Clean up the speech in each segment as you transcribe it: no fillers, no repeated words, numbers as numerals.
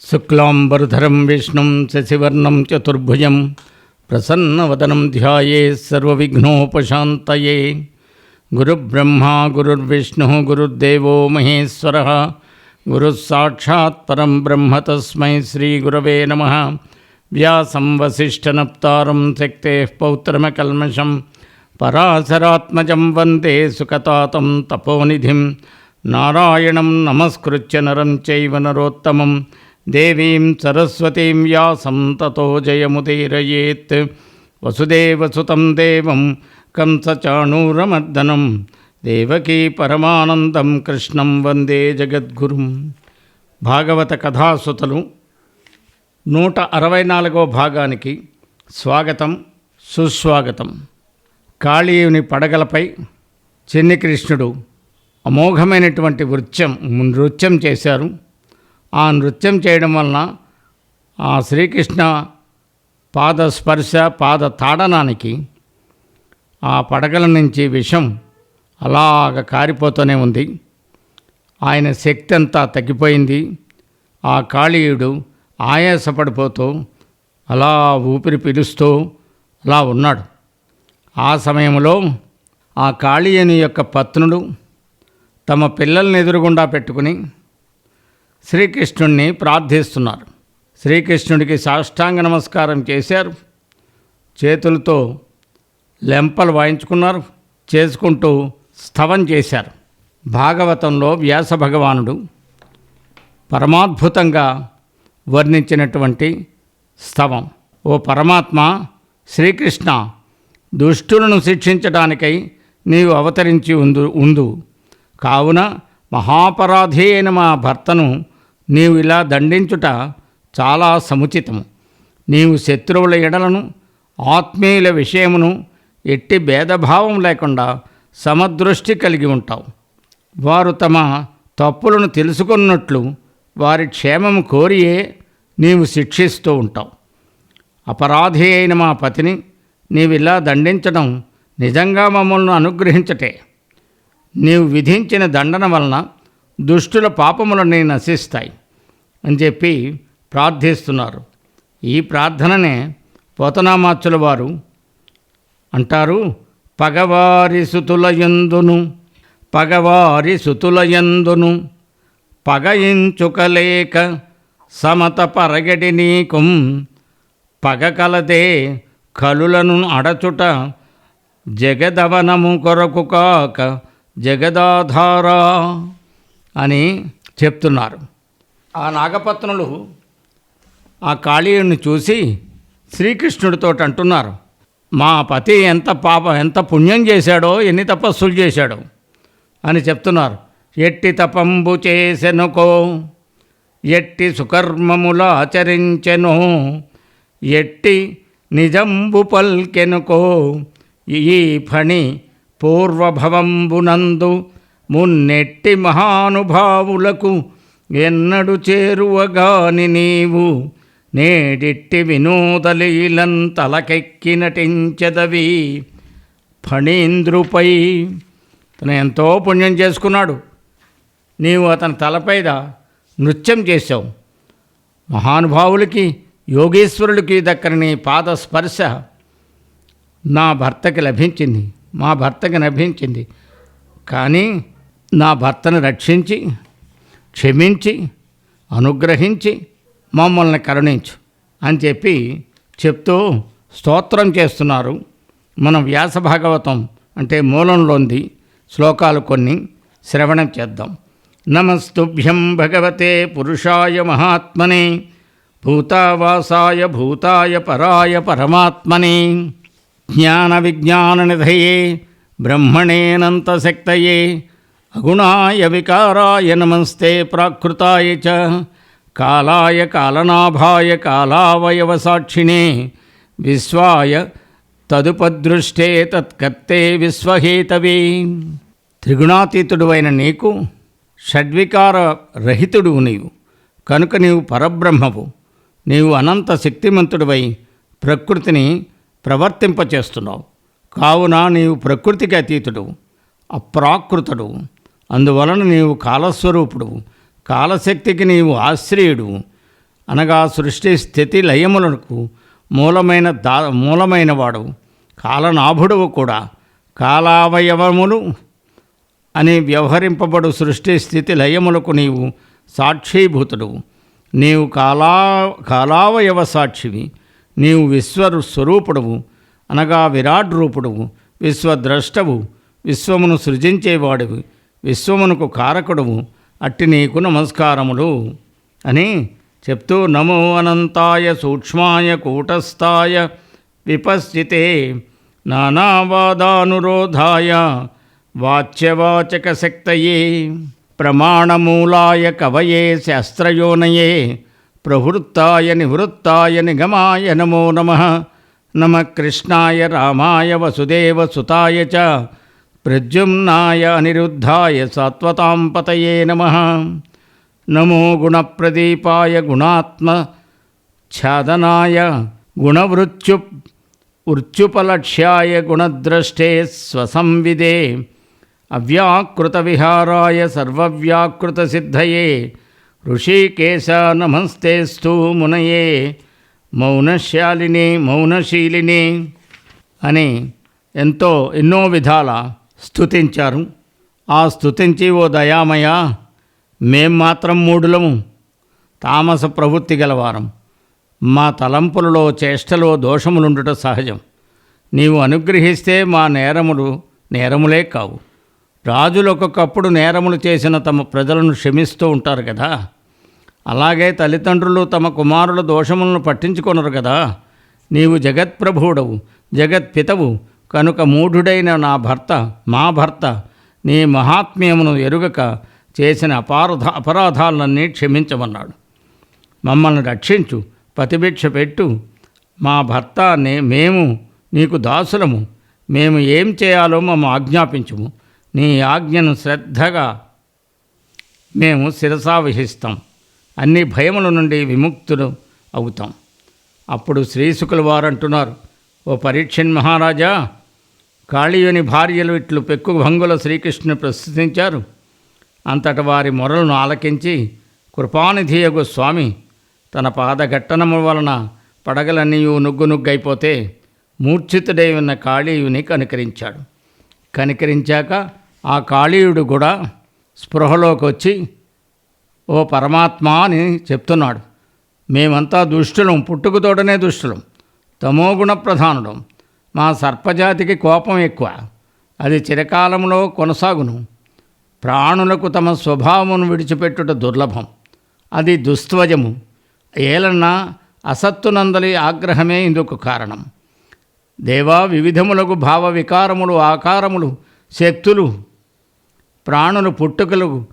శుక్లాంబరధరం విష్ణుం శశివర్ణం చతుర్భుజం ప్రసన్నవదనం ధ్యాయేత్ సర్వవిఘ్నోపశాంతయే. గురుబ్రహ్మా గురుర్విష్ణుః గురుర్దేవో మహేశ్వరः గురుస్సాక్షాత్ పరం బ్రహ్మ తస్మై శ్రీగురవే నమః. వ్యాసం వసిష్ఠనప్తారం శక్తేః పౌత్రమకల్మషం పరాశరాత్మజం వందే సుఖతాతం తపోనిధిం. నారాయణం నమస్కృత్య నరం చైవ నరోత్తమం దేవీం సరస్వతీం వ్యాసం తతో జయముదీరయేత్. వసుదేవసుతం దేవం కంసచాణూరమర్దనం దేవకీ పరమానందం కృష్ణం వందే జగద్గురుం. భాగవత కథాసుతలు 164వ భాగానికి స్వాగతం సుస్వాగతం. కాళీయుని పడగలపై చిన్ని కృష్ణుడు అమోఘమైనటువంటి నృత్యం చేశారు. ఆ నృత్యం చేయడం వలన ఆ శ్రీకృష్ణ పాదస్పర్శ పాద తాడనానికి ఆ పడగల నుంచి విషం అలాగ కారిపోతూనే ఉంది. ఆయన శక్తి అంతా తగ్గిపోయింది. ఆ కాళీయుడు ఆయాసపడిపోతూ అలా ఊపిరి పీలుస్తూ అలా ఉన్నాడు. ఆ సమయంలో ఆ కాళీయుని యొక్క పత్నులు తమ పిల్లల్ని ఎదురుగుండా పెట్టుకుని శ్రీకృష్ణుణ్ణి ప్రార్థిస్తున్నారు. శ్రీకృష్ణుడికి సాష్టాంగ నమస్కారం చేశారు. చేతులతో లెంపలు వాయించుకున్నారు. చేసుకుంటూ స్తవం చేశారు. భాగవతంలో వ్యాస భగవానుడు పరమాద్భుతంగా వర్ణించినటువంటి స్తవం. ఓ పరమాత్మ శ్రీకృష్ణ, దుష్టులను శిక్షించడానికై నీవు అవతరించి ఉండు. కావున మహాపరాధి అయిన మా భర్తను నీవు ఇలా దండించుట చాలా సముచితము. నీవు శత్రువుల ఎడలను ఆత్మీయుల విషయమును ఎట్టి భేదభావం లేకుండా సమదృష్టి కలిగి ఉంటావు. వారు తమ తప్పులను తెలుసుకున్నట్లు వారి క్షేమము కోరియే నీవు శిక్షిస్తూ ఉంటావు. అపరాధి అయిన మా పతిని నీవిలా దండించడం నిజంగా మమ్మల్ని అనుగ్రహించటే. నీవు విధించిన దండన వలన దుష్టుల పాపములన్నీ నశిస్తాయి అని చెప్పి ప్రార్థిస్తున్నారు. ఈ ప్రార్థననే పోతనామాచ్యుల వారు అంటారు. పగవారి సుతులయందును పగయించుకలేక సమత పరగడి నీకుం పగ కలదే కలులను అడచుట జగదవనము కొరకు కాక జగదాధారా అని చెప్తున్నారు. ఆ నాగపత్నులు ఆ కాళీయుని చూసి శ్రీకృష్ణుడితో అంటున్నారు, మా పతి ఎంత పుణ్యం చేశాడో, ఎన్ని తపస్సులు చేశాడో అని చెప్తున్నారు. ఎట్టి తపంబు చేసెనుకో, ఎట్టి సుకర్మముల ఆచరించెను, ఎట్టి నిజంబు పల్కెనుకో, ఈ ఫణి పూర్వభవంబునందు మున్నెట్టి మహానుభావులకు ఎన్నడు చేరువగాని నీవు నేడిట్టి వినోదలీలం తలకెక్కి నటించెదవి. ఫణీంద్రుపై తను ఎంతో పుణ్యం చేసుకున్నాడు. నీవు అతని తలపైన నృత్యం చేశావు. మహానుభావులకి యోగేశ్వరులకి దక్కని పాదస్పర్శ నా భర్తకి లభించింది, మా భర్తకి లభించింది. కానీ నా భర్తను రక్షించి క్షమించి అనుగ్రహించి మమ్మల్ని కరుణించు అని చెప్పి చెప్తూ స్తోత్రం చేస్తున్నారు. మనం వ్యాస భాగవతం అంటే మూలంలోంది శ్లోకాలు కొన్ని శ్రవణం చేద్దాం. నమస్తుభ్యం భగవతే పురుషాయ మహాత్మనే భూతావాసాయ భూతాయ పరాయ పరమాత్మనే జ్ఞాన విజ్ఞాన నిధయే బ్రహ్మణేనంతశక్తయే అగుణాయ వికారాయ నమస్తే ప్రాకృతాయ చ కాలాయ కాలనాభాయ కాలావయవ సాక్షిణే విశ్వాయ తదుపదృష్టే తత్కర్తే విశ్వహేతవే. త్రిగుణాతీతుడువైన నీకు షడ్వికార రహితుడువు నీవు కనుక నీవు పరబ్రహ్మవు. నీవు అనంత శక్తిమంతుడివై ప్రకృతిని ప్రవర్తింపచేస్తున్నావు. కావున నీవు ప్రకృతికి అతీతుడు, అప్రాకృతుడు. అందువలన నీవు కాలస్వరూపుడు, కాలశక్తికి నీవు ఆశ్రయుడు. అనగా సృష్టి స్థితి లయములకు మూలమైన వాడవు. కాలనాభుడవు కూడా. కాలావయవములు అని వ్యవహరింపబడు సృష్టి స్థితి లయములకు నీవు సాక్షీభూతుడు. నీవు కాలావయవ సాక్షివి. నీవు విశ్వస్వరూపుడవు అనగా విరాట్ రూపుడవు, విశ్వద్రష్టవు, విశ్వమును సృజించేవాడువి, విశ్వమునకు కారకుడవు. అట్టి నీకు నమస్కారములు అని చెప్తూ నమో అనంతాయ సూక్ష్మాయ కూటస్థాయ విపశ్చితే నానావాదానురోధాయ వాచ్యవాచక శక్తయే ప్రమాణమూలాయ కవయే శాస్త్రయోనయే ప్రవృత్తాయ నివృత్తాయ నిగమాయ నమో నమః. నమః కృష్ణాయ రామాయ వసుదేవసుతాయ చ ప్రద్యుమ్నాయ అనిరుద్ధాయ సాత్వతాం పతయే నమః. నమో గుణప్రదీపాయ గుణాత్మఛాదనాయ గుణవృత్యుపలక్ష్యాయ గుణద్రష్టే స్వసంవిదే అవ్యాకృతవిహారాయ సర్వవ్యాకృతసిద్ధయే ఋషికేశ నమస్తేస్తు మునయే మౌనశీలిని అని ఎన్నో విధాల స్తుతించారు. ఆ స్తుతించి ఓ దయామయ, మేం మాత్రం మూఢులము, తామస ప్రవృత్తి గలవారం. మా తలంపులలో చేష్టలో దోషములుండుట సహజం. నీవు అనుగ్రహిస్తే మా నేరములే కావు. రాజులు ఒక్కొక్కప్పుడు నేరములు చేసిన తమ ప్రజలను క్షమిస్తూ ఉంటారు కదా. అలాగే తల్లిదండ్రులు తమ కుమారుల దోషములను పట్టించుకొనరు కదా. నీవు జగత్ప్రభుడవు, జగత్పితవు కనుక మూఢుడైన మా భర్త నీ మహాత్మ్యమును ఎరుగక చేసిన అపరాధాలన్నీ క్షమించమన్నాడు. మమ్మల్ని రక్షించు, పతిభిక్ష పెట్టు. మా భర్త మేము నీకు దాసులము. మేము ఏం చేయాలో మమ్మ ఆజ్ఞాపించుము. నీ ఆజ్ఞను శ్రద్ధగా మేము శిరసావహిస్తాం. అన్ని భయముల నుండి విముక్తులు అవుతాం. అప్పుడు శ్రీశుకుల వారు అంటున్నారు, ఓ పరీక్షణ్ మహారాజా, కాళీయుని భార్యలు ఇట్లు పెక్కు భంగుల శ్రీకృష్ణుని ప్రస్తుతించారు. అంతట వారి మొరలను ఆలకించి కృపానిధియగు స్వామి తన పాదఘట్టనము వలన పడగలన్నీ నుగ్గునుగ్గైపోతే మూర్ఛితుడై ఉన్న కాళీయుని కనికరించాడు. కనికరించాక ఆ కాళీయుడు కూడా స్పృహలోకి వచ్చి ఓ పరమాత్మ అని చెప్తున్నాడు. మేమంతా దుష్టులం, పుట్టుకతోటనే దుష్టులం, తమోగుణ ప్రధానులం. మా సర్పజాతికి కోపం ఎక్కువ, అది చిరకాలంలో కొనసాగును. ప్రాణులకు తమ స్వభావమును విడిచిపెట్టుట దుర్లభం, అది దుస్త్వజము. ఏలన్నా అసత్తునందలి ఆగ్రహమే ఇందుకు కారణం. దేవా, వివిధములకు భావ వికారములు, ఆకారములు, శక్తులు, ప్రాణులు పుట్టుకలకు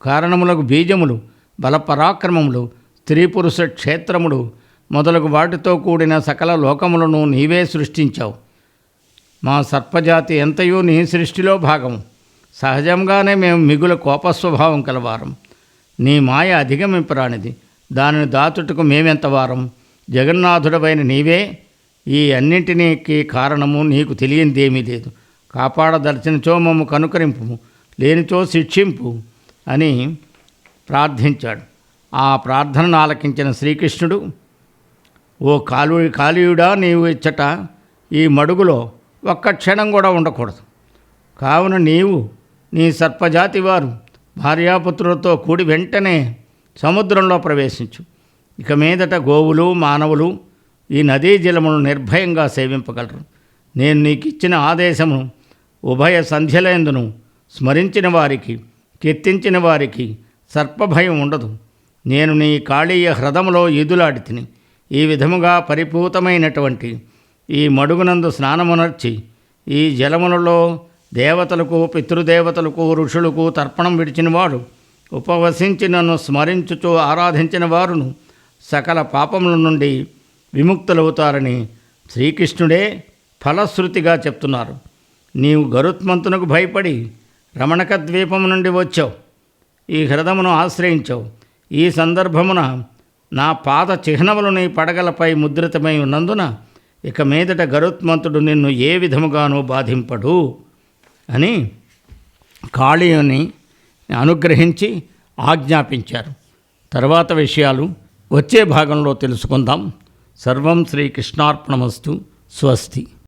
కారణములకు బీజములు, బలపరాక్రమములు, స్త్రీ పురుష క్షేత్రములు మొదలగు వాటితో కూడిన సకల లోకములను నీవే సృష్టించావు. మా సర్పజాతి ఎంతయో నీ సృష్టిలో భాగము. సహజంగానే మేము మిగుల కోపస్వభావం కలవారం. నీ మాయ అధిగమింపరానిది, దానిని దాచుటకు మేమెంతవారం. జగన్నాథుడవైన నీవే ఈ అన్నింటికి కారణము. నీకు తెలియందేమీ లేదు. కాపాడదలిచినచో మమ్ము కనుకరింపు, లేనిచో శిక్షింపు అని ప్రార్థించాడు. ఆ ప్రార్థనను ఆలకించిన శ్రీకృష్ణుడు, ఓ కాళీయుడా, నీవు ఇచ్చట ఈ మడుగులో ఒక్క క్షణం కూడా ఉండకూడదు. కావున నీవు నీ సర్పజాతి వారు భార్యాపుత్రులతో కూడి వెంటనే సముద్రంలో ప్రవేశించు. ఇక మీదట గోవులు, మానవులు ఈ నదీ జలమును నిర్భయంగా సేవింపగలరు. నేను నీకు ఇచ్చిన ఆదేశమును ఉభయ సంధ్యలందును స్మరించిన వారికి, కీర్తించిన వారికి సర్పభయం ఉండదు. నేను నీ కాళీయ హ్రదములో ఈదులాడి తిని ఈ విధముగా పరిపూతమైనటువంటి ఈ మడుగునందు స్నానమునర్చి ఈ జలములలో దేవతలకు, పితృదేవతలకు, ఋషులకు తర్పణం విడిచినవాడు, ఉపవసించి నన్ను స్మరించుచూ ఆరాధించిన వారును సకల పాపముల నుండి విముక్తులవుతారని శ్రీకృష్ణుడే ఫలశ్రుతిగా చెప్తున్నారు. నీవు గరుత్మంతునకు భయపడి రమణక ద్వీపము నుండి వచ్చావు, ఈ హ్రదమును ఆశ్రయించావు. ఈ సందర్భమున నా పాద చిహ్నములు నీ పడగలపై ముద్రితమై ఉన్నందున ఇక మీదట గరుత్మంతుడు నిన్ను ఏ విధముగానూ బాధింపడు అని కాళీయుని అనుగ్రహించి ఆజ్ఞాపించారు. తర్వాత విషయాలు వచ్చే భాగంలో తెలుసుకుందాం. సర్వం శ్రీకృష్ణార్పణమస్తు. స్వస్తి.